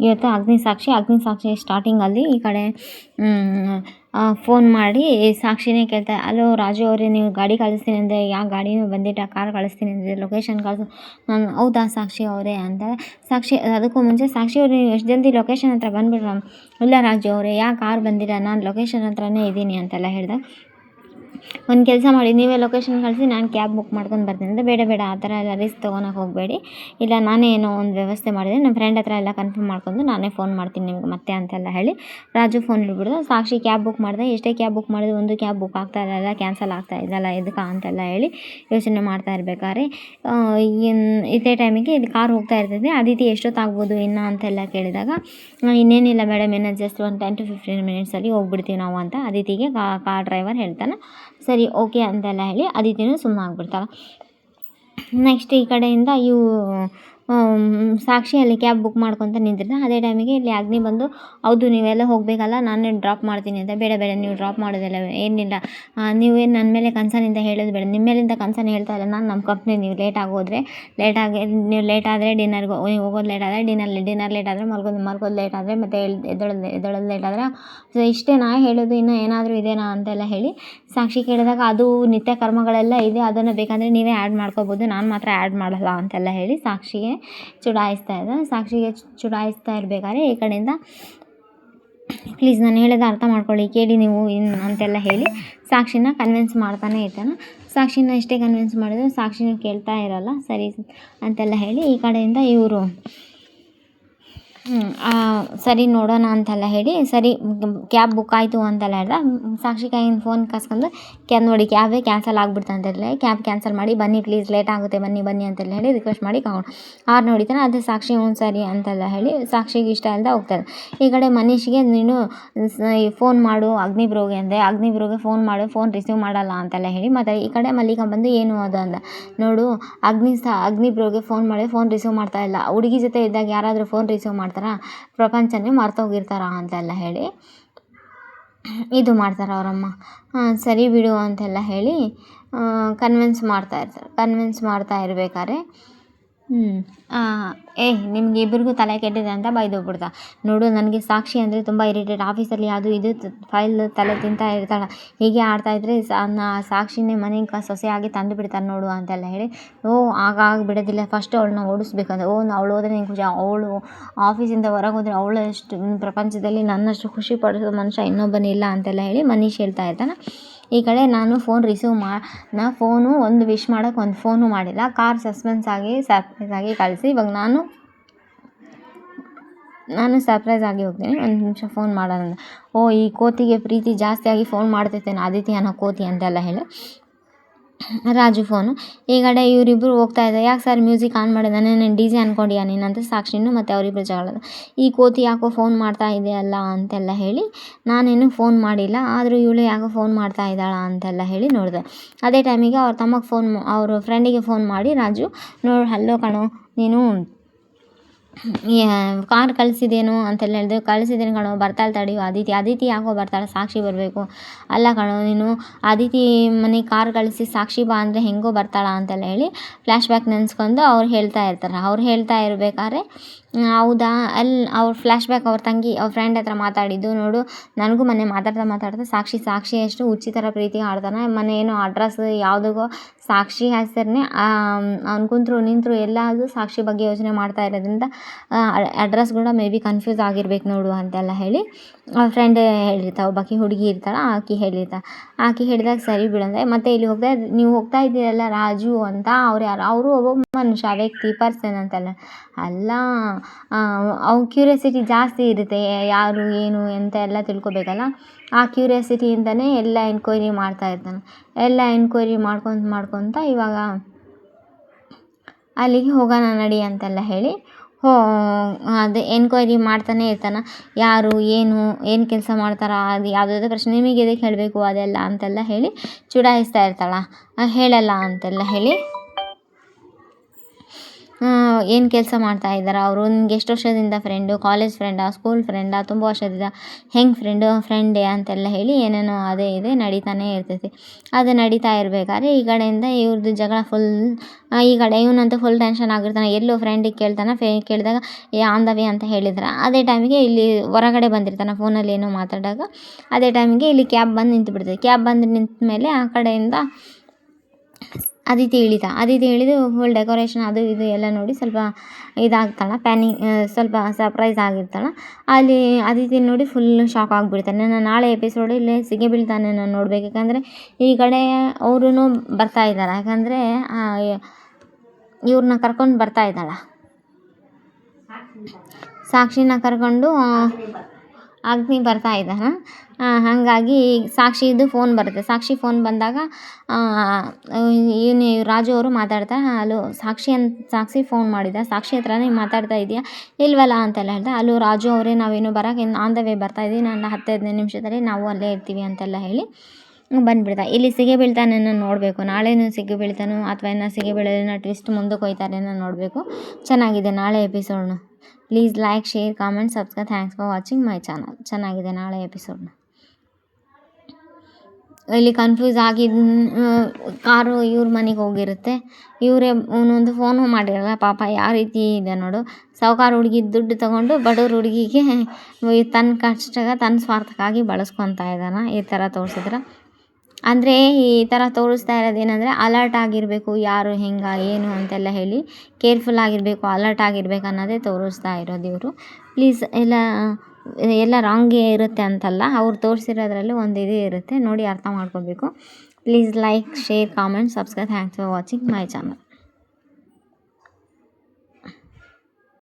ಇವತ್ತು ಅಗ್ನಿಸಾಕ್ಷಿ ಸ್ಟಾರ್ಟಿಂಗಲ್ಲಿ ಈ ಕಡೆ ಫೋನ್ ಮಾಡಿ ಸಾಕ್ಷಿನೇ ಕೇಳ್ತಾರೆ, ಅಲೋ ರಾಜು ಅವರೇ, ನೀವು ಗಾಡಿ ಕಳಿಸ್ತೀನಿ ಅಂದರೆ ಯಾವ ಗಾಡಿನೂ ಬಂದಿಲ್ಲ, ಕಾರ್ ಕಳಿಸ್ತೀನಿ ಅಂದರೆ ಲೊಕೇಶನ್ ಕಳಿಸು. ನಾನು ಹೌದಾ ಸಾಕ್ಷಿ ಅವರೇ ಅಂತ. ಸಾಕ್ಷಿ ಅದಕ್ಕೂ ಮುಂಚೆ ಸಾಕ್ಷಿ ಅವರು ಎಷ್ಟು ಜಲ್ದಿ ಲೊಕೇಶನ್ ಹತ್ರ ಬಂದುಬಿಟ್ರ. ಇಲ್ಲ ರಾಜು ಅವರೇ, ಯಾಕೆ ಕಾರ್ ಬಂದಿಲ್ಲ, ನಾನು ಲೊಕೇಶನ್ ಹತ್ರನೇ ಇದ್ದೀನಿ ಅಂತೆಲ್ಲ ಹೇಳ್ದೆ. ಒಂದು ಕೆಲಸ ಮಾಡಿ, ನೀವೇ ಲೊಕೇಶನ್ ಕಳಿಸಿ, ನಾನು ಕ್ಯಾಬ್ ಬುಕ್ ಮಾಡ್ಕೊಂಡು ಬರ್ತೀನಿ ಅಂದರೆ, ಬೇಡ ಆ ಥರ ಎಲ್ಲ ರಿಸ್ಕ್ ತೊಗೊಳಕ್ಕೆ ಹೋಗಬೇಡಿ, ಇಲ್ಲ ನಾನೇ ಏನೋ ಒಂದು ವ್ಯವಸ್ಥೆ ಮಾಡಿದೆ, ನಮ್ಮ ಫ್ರೆಂಡ್ ಹತ್ರ ಎಲ್ಲ ಕನ್ಫರ್ಮ್ ಮಾಡ್ಕೊಂಡು ನಾನೇ ಫೋನ್ ಮಾಡ್ತೀನಿ ನಿಮಗೆ ಮತ್ತೆ ಅಂತೆಲ್ಲ ಹೇಳಿ ರಾಜು ಫೋನ್ ಇಟ್ಬಿಡ್ದು. ಸಾಕ್ಷಿ ಕ್ಯಾಬ್ ಬುಕ್ ಮಾಡಿದೆ, ಎಷ್ಟೇ ಕ್ಯಾಬ್ ಬುಕ್ ಮಾಡಿದ್ರು ಒಂದು ಕ್ಯಾಬ್ ಬುಕ್ ಆಗ್ತಾ ಇಲ್ಲ, ಕ್ಯಾನ್ಸಲ್ ಆಗ್ತಾ ಇದ್ದಲ್ಲ, ಎದಕ್ಕೆ ಅಂತೆಲ್ಲ ಹೇಳಿ ಯೋಚನೆ ಮಾಡ್ತಾ ಇರ್ಬೇಕಾದ್ರೆ ಇದೇ ಟೈಮಿಗೆ ಇದು ಕಾರ್ ಹೋಗ್ತಾ ಇರ್ತೈತೆ. ಅದಿತಿ ಎಷ್ಟೊತ್ತಾಗ್ಬೋದು ಇನ್ನು ಅಂತೆಲ್ಲ ಕೇಳಿದಾಗ, ಇನ್ನೇನಿಲ್ಲ ಮೇಡಮ್, ಏನೋ ಜಸ್ಟ್ ಒಂದು 10 to 15 ಮಿನಿಟ್ಸಲ್ಲಿ ಹೋಗ್ಬಿಡ್ತೀವಿ ನಾವು ಅಂತ ಅದಿತಿಗೆ ಕಾರ್ ಡ್ರೈವರ್ ಹೇಳ್ತಾನೆ. ಸರಿ ಓಕೆ ಅಂತೆಲ್ಲ ಹೇಳಿ ಅದಿತಿನೂ ಸುಮ್ಮನಾಗ್ಬಿಡ್ತಾಳೆ. ನೆಕ್ಸ್ಟ್ ಈ ಕಡೆಯಿಂದ ಸಾಕ್ಷಿ ಅಲ್ಲಿ ಕ್ಯಾಬ್ ಬುಕ್ ಮಾಡ್ಕೊತ ನಿಂತಿರ್ತಾರೆ. ಅದೇ ಟೈಮಿಗೆ ಇಲ್ಲಿ ಅಗ್ನಿ ಬಂದು, ಹೌದು ನೀವೆಲ್ಲ ಹೋಗಬೇಕಲ್ಲ, ನಾನೇ ಡ್ರಾಪ್ ಮಾಡ್ತೀನಿ ಅಂತ. ಬೇಡ ನೀವು ಡ್ರಾಪ್ ಮಾಡೋದಿಲ್ಲ, ಏನಿಲ್ಲ, ನೀವೇನು ನನ್ನ ಮೇಲೆ ಕನ್ಸರ್ನಿಂದ ಹೇಳೋದು ಬೇಡ, ನಿಮ್ಮ ಮೇಲಿಂದ ಕನ್ಸರ್ನ್ ಹೇಳ್ತಾ ಇಲ್ಲ ನಾನು, ನಮ್ಮ ಕಂಪ್ನಿ ನೀವು ನೀವು ಲೇಟ್ ಆದರೆ ಡಿನ್ನರ್ಗೆ ಹೋಗೋದು ಲೇಟ್ ಆದರೆ ಡಿನ್ನರ್ ಲೇಟ್ ಆದರೆ ಮಲ್ಗೋದು ಲೇಟ್ ಆದರೆ ಮತ್ತು ಎದ್ದೊಳೋದು ಲೇಟ್ ಆದರೆ, ಸೊ ಇಷ್ಟೇ ನಾ ಹೇಳೋದು, ಇನ್ನೂ ಏನಾದರೂ ಇದೆಯಾ ಅಂತೆಲ್ಲ ಹೇಳಿ ಸಾಕ್ಷಿ ಕೇಳಿದಾಗ, ಅದು ನಿತ್ಯ ಕರ್ಮಗಳೆಲ್ಲ ಇದೆ, ಅದನ್ನು ಬೇಕಂದರೆ ನೀವೇ ಆ್ಯಡ್ ಮಾಡ್ಕೋಬೋದು, ನಾನು ಮಾತ್ರ ಆ್ಯಡ್ ಮಾಡಲ್ಲ ಅಂತೆಲ್ಲ ಹೇಳಿ ಸಾಕ್ಷಿಗೆ ಚುಡಾಯಿಸ್ತಾ ಇರಬೇಕಾದ್ರೆ ಈ ಕಡೆಯಿಂದ, ಪ್ಲೀಸ್ ನಾನು ಹೇಳೋದು ಅರ್ಥ ಮಾಡ್ಕೊಳ್ಳಿ, ಕೇಳಿ ನೀವು ಅಂತೆಲ್ಲ ಹೇಳಿ ಸಾಕ್ಷಿನ ಕನ್ವಿನ್ಸ್ ಮಾಡ್ತಾನೆ ಇರ್ತಾನೆ. ಸಾಕ್ಷಿನ ಎಷ್ಟೇ ಕನ್ವಿನ್ಸ್ ಮಾಡಿದ್ರು ಸಾಕ್ಷಿನ ಕೇಳ್ತಾ ಇರಲ್ಲ. ಸರಿ ಅಂತೆಲ್ಲ ಹೇಳಿ ಈ ಕಡೆಯಿಂದ ಇವರು ಸರಿ ನೋಡೋಣ ಅಂತೆಲ್ಲ ಹೇಳಿ, ಸರಿ ಕ್ಯಾಬ್ ಬುಕ್ ಆಯಿತು ಅಂತೆಲ್ಲ ಹೇಳ್ದೆ. ಸಾಕ್ಷಿ ಕೈಯಿಂದ ಫೋನ್ ಕಸ್ಕೊಂಡು, ನೋಡಿ ಕ್ಯಾಬೇ ಕ್ಯಾನ್ಸಲ್ ಆಗಿಬಿಡ್ತು ಅಂತೆಲ್ಲ, ಕ್ಯಾಬ್ ಕ್ಯಾನ್ಸಲ್ ಮಾಡಿ ಬನ್ನಿ ಪ್ಲೀಸ್, ಲೇಟ್ ಆಗುತ್ತೆ ಬನ್ನಿ ಅಂತೆಲ್ಲ ಹೇಳಿ ರಿಕ್ವೆಸ್ಟ್ ಮಾಡಿ ಆರು ನೋಡಿತಾನೆ. ಅದೇ ಸಾಕ್ಷಿ ಸರಿ ಅಂತೆಲ್ಲ ಹೇಳಿ ಸಾಕ್ಷಿಗೆ ಇಷ್ಟ ಇಲ್ಲದೆ ಹೋಗ್ತಾರೆ. ಈ ಕಡೆ ಮನೀಶ್ಗೆ, ನೀನು ಫೋನ್ ಮಾಡು ಅಗ್ನಿಬ್ರೋಗೆ ಅಂದೆ, ಅಗ್ನಿಬ್ರೋಗೆ ಫೋನ್ ಮಾಡು, ಫೋನ್ ರಿಸೀವ್ ಮಾಡಲ್ಲ ಅಂತೆಲ್ಲ ಹೇಳಿ ಮತ್ತು ಈ ಕಡೆ ಮಲ್ಲಿಕಾ ಬಂದು ಏನು ಅದು ಅಂದ, ನೋಡು ಅಗ್ನಿಬ್ರೋಗೆ ಫೋನ್ ಮಾಡಿ ಫೋನ್ ರಿಸೀವ್ ಮಾಡ್ತಾ ಇಲ್ಲ, ಹುಡುಗಿ ಜೊತೆ ಇದ್ದಾಗ ಯಾರಾದರೂ ಫೋನ್ ರಿಸೀವ್ ಮಾಡ್ತಾರಾ, ಪ್ರಪಂಚನೇ ಮರ್ತೋಗಿರ್ತಾರ ಅಂತೆಲ್ಲ ಹೇಳಿ ಇದು ಮಾಡ್ತಾರೆ ಅವರಮ್ಮ. ಸರಿ ಬಿಡು ಅಂತೆಲ್ಲ ಹೇಳಿ ಕನ್ವಿನ್ಸ್ ಮಾಡ್ತಾ ಇರ್ಬೇಕಾದ್ರೆ ನಿಮ್ಗೆ ಇಬ್ಬರಿಗೂ ತಲೆ ಕೆಟ್ಟಿದೆ ಅಂತ ಬೈದೋಗ್ಬಿಡ್ತಾ. ನೋಡು ನನಗೆ ಸಾಕ್ಷಿ ಅಂದರೆ ತುಂಬ ಇರಿಟೇಟ್, ಆಫೀಸಲ್ಲಿ ಅದು ಇದು ಫೈಲ್ ತಲೆ ತಿಂತಾ ಇರ್ತಾಳೆ, ಹೀಗೆ ಆಡ್ತಾಯಿದ್ರೆ ಸಾಕ್ಷಿನೇ ಮನೆಗೆ ಸೊಸೆಯಾಗಿ ತಂದು ಬಿಡ್ತಾರೆ ನೋಡು ಅಂತೆಲ್ಲ ಹೇಳಿ, ಆಗಾಗ ಬಿಡೋದಿಲ್ಲ, ಫಸ್ಟ್ ಅವಳನ್ನ ಓಡಿಸ್ಬೇಕಂದ್ರೆ, ಅವಳು ಹೋದ್ರೆ ನೀನು ಖುಷಿ, ಅವಳು ಆಫೀಸಿಂದ ಹೊರಗೆ ಹೋದರೆ ಅವಳಷ್ಟು ಪ್ರಪಂಚದಲ್ಲಿ ನನ್ನಷ್ಟು ಖುಷಿ ಪಡಿಸೋ ಮನುಷ್ಯ ಇನ್ನೊಬ್ಬನಿಲ್ಲ ಅಂತೆಲ್ಲ ಹೇಳಿ ಮನೀಶ್ ಹೇಳ್ತಾ ಇರ್ತಾನೆ. ಈ ಕಡೆ ನಾನು ಫೋನ್ ರಿಸೀವ್ ಫೋನು ಒಂದು ವಿಶ್ ಮಾಡೋಕ್ಕೆ ಒಂದು ಫೋನು ಮಾಡಿಲ್ಲ, ಕಾರ್ ಸರ್ಪ್ರೈಸ್ ಆಗಿ ಕಳಿಸಿ, ಇವಾಗ ನಾನು ಸರ್ಪ್ರೈಸ್ ಆಗಿ ಹೋಗ್ತೀನಿ, ಒಂದು ನಿಮಿಷ ಫೋನ್ ಮಾಡೋಣ. ಈ ಕೋತಿಗೆ ಪ್ರೀತಿ ಜಾಸ್ತಿಯಾಗಿ ಫೋನ್ ಮಾಡ್ತೈತೇನೆ ಅದಿತಿ ಅನ್ನೋ ಕೋತಿ ಅಂತೆಲ್ಲ ಹೇಳಿ ರಾಜು ಫೋನು. ಈ ಕಡೆ ಇವರಿಬ್ಬರು ಹೋಗ್ತಾ ಇದ್ದಾರೆ. ಯಾಕೆ ಸರ್ ಮ್ಯೂಸಿಕ್ ಆನ್ ಮಾಡಿದೆ, ನಾನು DJ ಅಂದ್ಕೊಂಡಿಯಾ ನೀನಂತ ಸಾಕ್ಷಿನೂ ಮತ್ತು ಅವರಿಬ್ಬರು ಜಗಳದ. ಈ ಕೋತಿ ಯಾಕೋ ಫೋನ್ ಮಾಡ್ತಾ ಇದೆಯಲ್ಲ ಅಂತೆಲ್ಲ ಹೇಳಿ, ನಾನೇನು ಫೋನ್ ಮಾಡಿಲ್ಲ, ಆದರೂ ಇವಳು ಯಾಕೋ ಫೋನ್ ಮಾಡ್ತಾ ಇದ್ದಾಳ ಅಂತೆಲ್ಲ ಹೇಳಿ ನೋಡಿದೆ. ಅದೇ ಟೈಮಿಗೆ ಅವ್ರ ತಮಗೆ ಅವ್ರ ಫ್ರೆಂಡಿಗೆ ಫೋನ್ ಮಾಡಿ, ರಾಜು ನೋಡು ಹಲೋ ಕಣೋ, ನೀನು ಕಾರ್ ಕಳಿಸಿದೇನು ಅಂತೆಲ್ಲ ಹೇಳಿದೆ. ಕಳಿಸಿದ್ದೇನೆ ಕಣೋ, ಬರ್ತಾಳೆ ತಡೆಯೋ ಅದಿತಿ ಯಾಕೋ ಬರ್ತಾಳೆ, ಸಾಕ್ಷಿ ಬರಬೇಕು. ಅಲ್ಲ ಕಣೋ, ನೀನು ಅದಿತಿ ಮನೆಗೆ ಕಾರ್ ಕಳಿಸಿ ಸಾಕ್ಷಿ ಬಾ ಅಂದರೆ ಹೆಂಗೋ ಬರ್ತಾಳ ಅಂತೆಲ್ಲ ಹೇಳಿ ಫ್ಲ್ಯಾಶ್ ಬ್ಯಾಕ್ ನೆನೆಸ್ಕೊಂಡು ಅವ್ರು ಹೇಳ್ತಾ ಇರ್ತಾರೆ. ಅವ್ರು ಹೇಳ್ತಾ ಇರಬೇಕಾದ್ರೆ, ಹೌದಾ ಅವ್ರ ಫ್ಲ್ಯಾಶ್ ಬ್ಯಾಕ್ ಅವ್ರ ತಂಗಿ ಅವ್ರ ಫ್ರೆಂಡ್ ಹತ್ರ ಮಾತಾಡಿದ್ದು, ನೋಡು ನನಗೂ ಮನೆ ಮಾತಾಡ್ತಾ ಸಾಕ್ಷಿ ಎಷ್ಟು ಹುಚ್ಚಿ ಥರ ಪ್ರೀತಿ ಆಡ್ತಾನೆ, ಮನೆ ಏನೋ ಅಡ್ರೆಸ್ ಯಾವುದಕ್ಕೋ ಸಾಕ್ಷಿ ಹೆಸರನ್ನೇ ಅವ್ನು ನಿಂತರು ಎಲ್ಲಾದರೂ ಸಾಕ್ಷಿ ಬಗ್ಗೆ ಯೋಚನೆ ಮಾಡ್ತಾ ಇರೋದ್ರಿಂದ ಅಡ್ರೆಸ್ ಕೂಡ ಮೇ ಬಿ ಕನ್ಫ್ಯೂಸ್ ಆಗಿರ್ಬೇಕು ನೋಡು ಅಂತೆಲ್ಲ ಹೇಳಿ ಅವ್ರ ಫ್ರೆಂಡ್ ಹೇಳಿರ್ತಾವೆ, ಒಬ್ಬಾಕಿ ಹುಡುಗಿ ಇರ್ತಾಳೆ, ಆಕೆ ಹೇಳಿದಾಗ ಸರಿ ಬಿಡಂದ್ರೆ. ಮತ್ತು ಇಲ್ಲಿ ನೀವು ಹೋಗ್ತಾ ಇದ್ದೀರಲ್ಲ ರಾಜು ಅಂತ, ಅವ್ರು ಯಾರು, ಅವರು ಒಬ್ಬ ಮನುಷ್ಯ, ವ್ಯಕ್ತಿ, ಪರ್ಸನ್ ಅಂತೆಲ್ಲ ಅಲ್ಲ, ಅವ್ನ ಕ್ಯೂರಿಯಾಸಿಟಿ ಜಾಸ್ತಿ ಇರುತ್ತೆ, ಯಾರು ಏನು ಅಂತ ಎಲ್ಲ ತಿಳ್ಕೊಬೇಕಲ್ಲ, ಆ ಕ್ಯೂರಿಯಾಸಿಟಿಯಿಂದನೇ ಎಲ್ಲ ಎನ್ಕ್ವೈರಿ ಮಾಡ್ತಾ ಇರ್ತಾನೆ. ಎಲ್ಲ ಎನ್ಕ್ವೈರಿ ಮಾಡ್ಕೊತ ಇವಾಗ ಅಲ್ಲಿಗೆ ಹೋಗೋಣ ನಡಿ ಅಂತೆಲ್ಲ ಹೇಳಿ ಅದೇ ಎನ್ಕ್ವೈರಿ ಮಾಡ್ತಾನೆ ಇರ್ತಾನೆ. ಯಾರು ಏನು ಕೆಲಸ ಮಾಡ್ತಾರ, ಅದು ಯಾವುದಾದ್ರು ಪ್ರಶ್ನೆ ನಿಮಗೆ ಎದಕ್ಕೆ ಹೇಳಬೇಕು ಅದೆಲ್ಲ ಅಂತೆಲ್ಲ ಹೇಳಿ ಚುಡಾಯಿಸ್ತಾ ಇರ್ತಾಳ. ಹೇಳಲ್ಲ ಅಂತೆಲ್ಲ ಹೇಳಿ ಏನು ಕೆಲಸ ಮಾಡ್ತಾ ಇದ್ದಾರೆ ಅವರು, ನಿಮ್ಗೆ ಎಷ್ಟು ವರ್ಷದಿಂದ ಫ್ರೆಂಡು, ಕಾಲೇಜ್ ಫ್ರೆಂಡಾ, ಸ್ಕೂಲ್ ಫ್ರೆಂಡಾ, ತುಂಬ ವರ್ಷದಿಂದ ಹೆಂಗೆ ಫ್ರೆಂಡೇ ಅಂತೆಲ್ಲ ಹೇಳಿ ಏನೇನೋ ಅದೇ ಇದೆ ನಡೀತಾನೆ ಇರ್ತೈತಿ. ಅದು ನಡೀತಾ ಇರಬೇಕಾದ್ರೆ ಈ ಕಡೆಯಿಂದ ಇವ್ರದ್ದು ಜಗಳ ಫುಲ್. ಈ ಕಡೆ ಇವನಂತೂ ಫುಲ್ ಟೆನ್ಷನ್ ಆಗಿರ್ತಾನೆ. ಎಲ್ಲೋ ಫ್ರೆಂಡಿಗೆ ಕೇಳ್ತಾನೆ, ಕೇಳಿದಾಗ ಆನ್ ದ ವೇ ಅಂತ ಹೇಳಿದ್ರೆ ಅದೇ ಟೈಮಿಗೆ ಇಲ್ಲಿ ಹೊರಗಡೆ ಬಂದಿರ್ತಾನೆ ಫೋನಲ್ಲಿ ಏನೋ ಮಾತಾಡೋಕೆ. ಅದೇ ಟೈಮಿಗೆ ಇಲ್ಲಿ ಕ್ಯಾಬ್ ಬಂದು ನಿಂತು ಬಿಡ್ತದೆ. ಕ್ಯಾಬ್ ಬಂದು ನಿಂತ ಮೇಲೆ ಆ ಕಡೆಯಿಂದ ಅದಿತಿ ಇಳಿದು ಫುಲ್ ಡೆಕೋರೇಷನ್ ಅದು ಇದು ಎಲ್ಲ ನೋಡಿ ಸ್ವಲ್ಪ ಇದಾಗ್ತಾಳೆ, ಸ್ವಲ್ಪ ಸರ್ಪ್ರೈಸ್ ಆಗಿರ್ತಾಳೆ. ಅಲ್ಲಿ ಅದಿತಿ ನೋಡಿ ಫುಲ್ ಶಾಕ್ ಆಗಿಬಿಡ್ತಾನೆ. ನಾನು ನಾಳೆ ಎಪಿಸೋಡಲ್ಲಿ ಸಿಗೆ ಬೀಳ್ತಾನೆ ನಾನು ನೋಡ್ಬೇಕು. ಯಾಕಂದರೆ ಈ ಕಡೆ ಅವ್ರೂ ಬರ್ತಾ ಇದ್ದಾರೆ, ಯಾಕಂದರೆ ಇವ್ರನ್ನ ಕರ್ಕೊಂಡು ಬರ್ತಾ ಇದ್ದಾಳೆ, ಸಾಕ್ಷಿನ ಕರ್ಕೊಂಡು ಅಗ್ನಿ ಬರ್ತಾ ಇದ್ದಾನೆ. ಹಾಗಾಗಿ ಸಾಕ್ಷಿದು ಫೋನ್ ಬರುತ್ತೆ. ಸಾಕ್ಷಿ ಫೋನ್ ಬಂದಾಗ ಇವನು ರಾಜು ಅವರು ಮಾತಾಡ್ತಾರೆ. ಹಲೋ ಸಾಕ್ಷಿ ಫೋನ್ ಮಾಡಿದ, ಸಾಕ್ಷಿ ಹತ್ರನೇ ಮಾತಾಡ್ತಾ ಇದೆಯಾ ಇಲ್ವಲ್ಲ ಅಂತೆಲ್ಲ ಹೇಳ್ತಾರೆ. ಹಲೋ ರಾಜು ಅವರೇ, ನಾವೇನು ಬರೋಕೆ ಆನ್ ದ ವೇ ಬರ್ತಾ ಇದ್ದೀವಿ, ನಾನು 10-15 ನಿಮಿಷದಲ್ಲಿ ನಾವು ಅಲ್ಲೇ ಇರ್ತೀವಿ ಅಂತೆಲ್ಲ ಹೇಳಿ ಬಂದುಬಿಡ್ತಾ. ಇಲ್ಲಿ ಸಿಗೆ ಬೀಳ್ತಾನೆ ನೋಡಬೇಕು. ನಾಳೆನೂ ಸಿಗೆ ಬೀಳ್ತಾನೋ ಅಥವಾ ಇನ್ನು ಸಿಗೆ ಬೀಳೋದನ್ನ ಟ್ವಿಸ್ಟ್ ಮುಂದಕ್ಕೆ ಹೋಗ್ತಾರೇನೋ ನೋಡಬೇಕು. ಚೆನ್ನಾಗಿದೆ ನಾಳೆ ಎಪಿಸೋಡ್ನು. Please like, share, comment, subscribe. Thanks for watching my channel. ಚೆನ್ನಾಗಿದೆ ನಾಳೆ ಎಪಿಸೋಡ್ನ. ಇಲ್ಲಿ ಕನ್ಫ್ಯೂಸ್ ಆಗಿ ಕಾರು ಇವ್ರ ಮನೆಗೆ ಹೋಗಿರುತ್ತೆ. ಇವರೇ ಒಂದೊಂದು ಫೋನು ಮಾಡಿರಲ್ಲ ಪಾಪ. ಯಾವ ರೀತಿ ಇದೆ ನೋಡು, ಸಾಹುಕಾರ ಹುಡುಗಿ ದುಡ್ಡು ತೊಗೊಂಡು ಬಡವ್ರ ಹುಡುಗಿಗೆ ತನ್ನ ಕಷ್ಟಕ್ಕೆ ತನ್ನ ಸ್ವಾರ್ಥಕ್ಕಾಗಿ ಬಳಸ್ಕೊತಾ ಇದ್ದಾನೆ. ಈ ಥರ ತೋರಿಸಿದ್ರೆ ಅಂದರೆ ಈ ಥರ ತೋರಿಸ್ತಾ ಇರೋದೇನೆಂದರೆ ಅಲರ್ಟ್ ಆಗಿರಬೇಕು, ಯಾರು ಹೆಂಗೆ ಏನು ಅಂತೆಲ್ಲ ಹೇಳಿ ಕೇರ್ಫುಲ್ ಆಗಿರಬೇಕು, ಅಲರ್ಟ್ ಆಗಿರ್ಬೇಕು ಅನ್ನೋದೇ ತೋರಿಸ್ತಾ ಇರೋದು ಇವರು. ಪ್ಲೀಸ್ ಎಲ್ಲ ರಾಂಗೇ ಇರುತ್ತೆ ಅಂತಲ್ಲ, ಅವ್ರು ತೋರಿಸಿರೋದ್ರಲ್ಲಿ ಒಂದು ಇದು ಇರುತ್ತೆ ನೋಡಿ, ಅರ್ಥ ಮಾಡ್ಕೋಬೇಕು. Please like, share, comment, subscribe. Thanks for watching my channel.